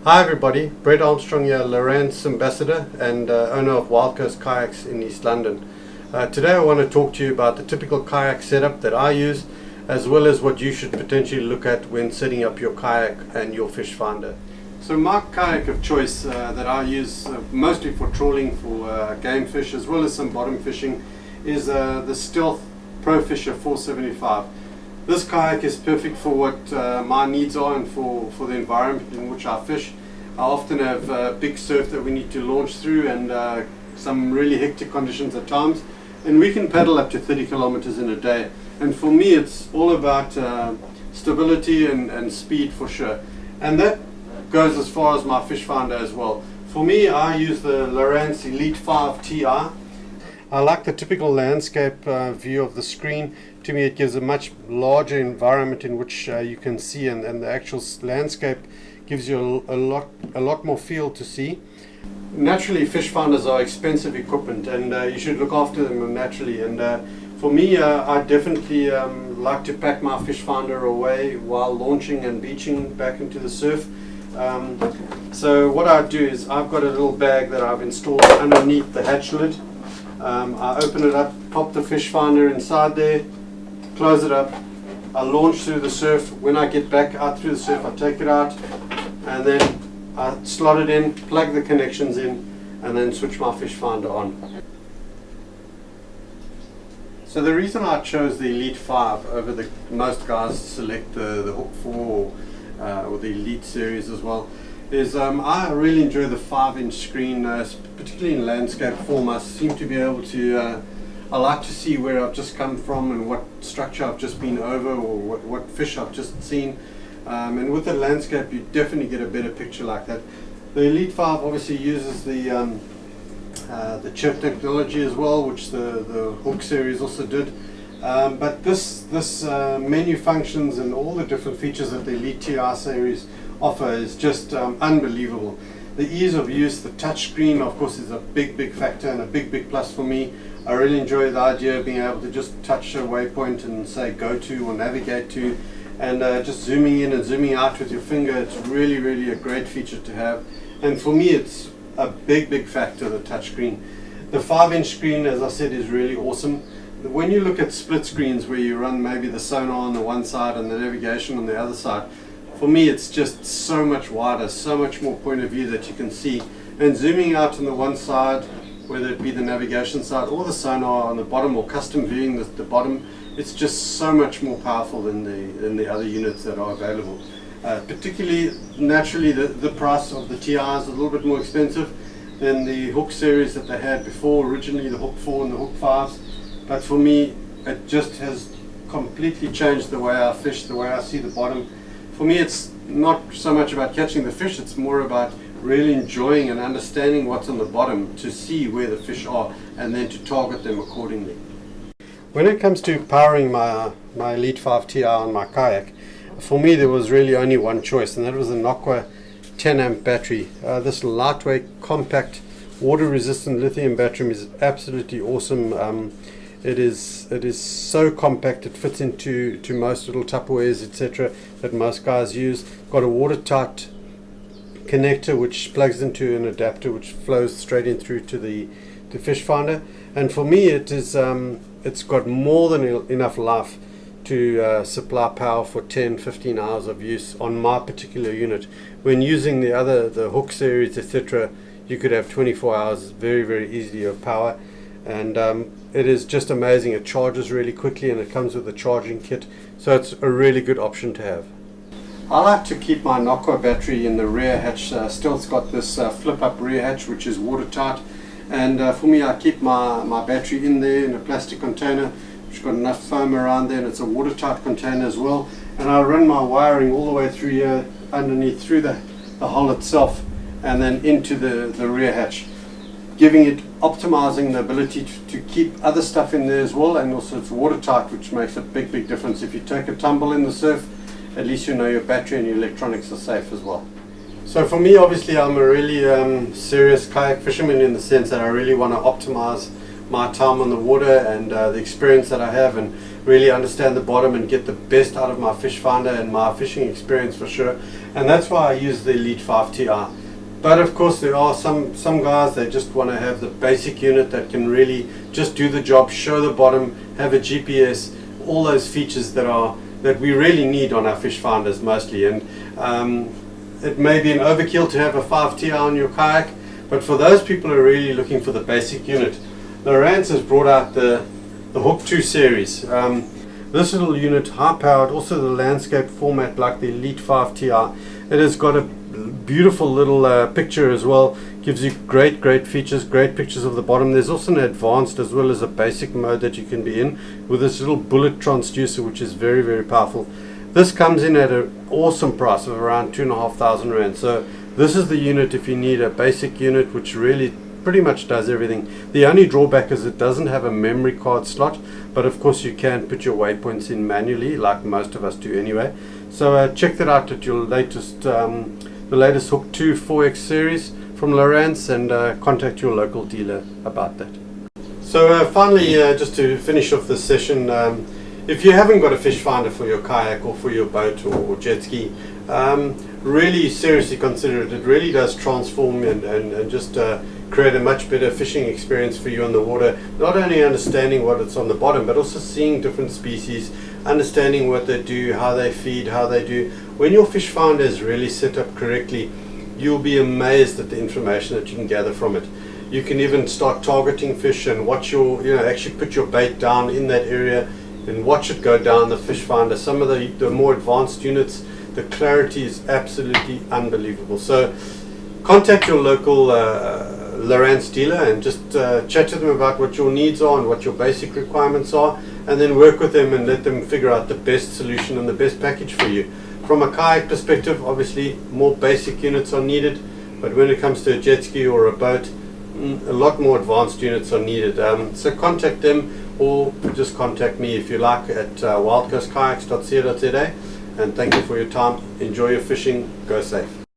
Hi everybody, Brett Armstrong here, Lowrance Ambassador and owner of Wild Coast Kayaks in East London. Today I want to talk to you about the typical kayak setup that I use, as well as what you should potentially look at when setting up your kayak and your fish finder. So my kayak of choice that I use mostly for trawling for game fish as well as some bottom fishing is the Stealth Pro Fisher 475. This kayak is perfect for what my needs are and for the environment in which I fish. I often have big surf that we need to launch through and some really hectic conditions at times, and we can paddle up to 30 kilometers in a day. And for me it's all about stability and speed for sure, and that goes as far as my fish finder as well. For me, I use the Lowrance Elite 5 Ti. I like the typical landscape view of the screen. To me it gives a much larger environment in which you can see, and the actual landscape gives you a lot more feel to see. Naturally, fish finders are expensive equipment and you should look after them naturally, and for me I definitely like to pack my fish finder away while launching and beaching back into the surf. So what I do is I've got a little bag that I've installed underneath the hatch lid. I open it up, pop the fish finder inside there, close it up, I launch through the surf. When I get back out through the surf, I take it out and then I slot it in, plug the connections in, and then switch my fish finder on. So the reason I chose the Elite 5 over the most guys select the Hook 4 or the Elite series as well is I really enjoy the 5-inch screen, particularly in landscape form. I seem to be able to I like to see where I've just come from and what structure I've just been over, or what fish I've just seen, and with the landscape you definitely get a better picture like that. The Elite 5 obviously uses the chip technology as well, which the Hook series also did, but this menu functions and all the different features that the Elite TR series offer is just unbelievable. The ease of use, the touch screen of course is a big factor and a big plus for me. I really enjoy the idea of being able to just touch a waypoint and say go to or navigate to, and just zooming in and zooming out with your finger. It's really a great feature to have, and for me it's a big factor, the touch screen. The 5-inch screen, as I said, is really awesome. When you look at split screens where you run maybe the sonar on the one side and the navigation on the other side, for me it's just so much wider, so much more point of view that you can see, and zooming out on the one side, whether it be the navigation side or the sonar on the bottom, or custom viewing the bottom, it's just so much more powerful than the other units that are available. Particularly, naturally, the price of the TI is a little bit more expensive than the Hook series that they had before, originally the Hook 4 and the Hook 5s, but for me it just has completely changed the way I fish, the way I see the bottom. For me it's not so much about catching the fish, it's more about really enjoying and understanding what's on the bottom to see where the fish are and then to target them accordingly. When it comes to powering my Elite 5 Ti on my kayak, for me there was really only one choice, and that was a Nokwa 10 amp battery. This lightweight, compact, water resistant lithium battery is absolutely awesome. It is so compact, it fits into most little Tupperwares etc. that most guys use. Got a watertight connector which plugs into an adapter which flows straight in through to the fish finder, and for me it is it's got more than enough life to supply power for 10-15 hours of use on my particular unit. When using the Hook series etc., you could have 24 hours very easily of power, and it is just amazing. It charges really quickly and it comes with a charging kit, so it's a really good option to have. I like to keep my Nokwa battery in the rear hatch. Stealth's got this flip up rear hatch which is watertight, and for me I keep my battery in there in a plastic container which got enough foam around there, and it's a watertight container as well, and I run my wiring all the way through here underneath through the hole itself and then into the rear hatch, giving it, optimizing the ability to keep other stuff in there as well, and also it's watertight, which makes a big difference. If you take a tumble in the surf, at least you know your battery and your electronics are safe as well. So for me, obviously I'm a really serious kayak fisherman in the sense that I really want to optimize my time on the water and the experience that I have, and really understand the bottom and get the best out of my fish finder and my fishing experience for sure. And that's why I use the Elite 5 TI. But of course there are some guys, they just want to have the basic unit that can really just do the job, show the bottom, have a GPS, all those features that we really need on our fish finders mostly. And it may be an overkill to have a 5 TI on your kayak, but for those people who are really looking for the basic unit, Lowrance has brought out the Hook 2 series. This little unit, high powered, also the landscape format like the Elite 5 TI. It has got a beautiful little picture as well, gives you great features, great pictures of the bottom. There's also an advanced as well as a basic mode that you can be in with this little bullet transducer, which is very powerful. This comes in at an awesome price of around 2,500 Rand. So this is the unit if you need a basic unit which really pretty much does everything. The only drawback is it doesn't have a memory card slot, but of course you can put your waypoints in manually like most of us do anyway. So check that out at your latest the latest Hook 2 4X series from Lowrance, and contact your local dealer about that. So finally, just to finish off this session, if you haven't got a fish finder for your kayak or for your boat or jet ski, really seriously consider it. It really does transform and just create a much better fishing experience for you on the water. Not only understanding what it's on the bottom, but also seeing different species, understanding what they do, how they feed, how they do. When your fish finder is really set up correctly, you'll be amazed at the information that you can gather from it. You can even start targeting fish and watch your, actually put your bait down in that area and watch it go down the fish finder. Some of the more advanced units, the clarity is absolutely unbelievable. So contact your local Lowrance dealer and just chat to them about what your needs are and what your basic requirements are, and then work with them and let them figure out the best solution and the best package for you. From a kayak perspective, obviously more basic units are needed, but when it comes to a jet ski or a boat, a lot more advanced units are needed. So contact them, or just contact me if you like at wildcoastkayaks.co.za. And thank you for your time. Enjoy your fishing. Go safe.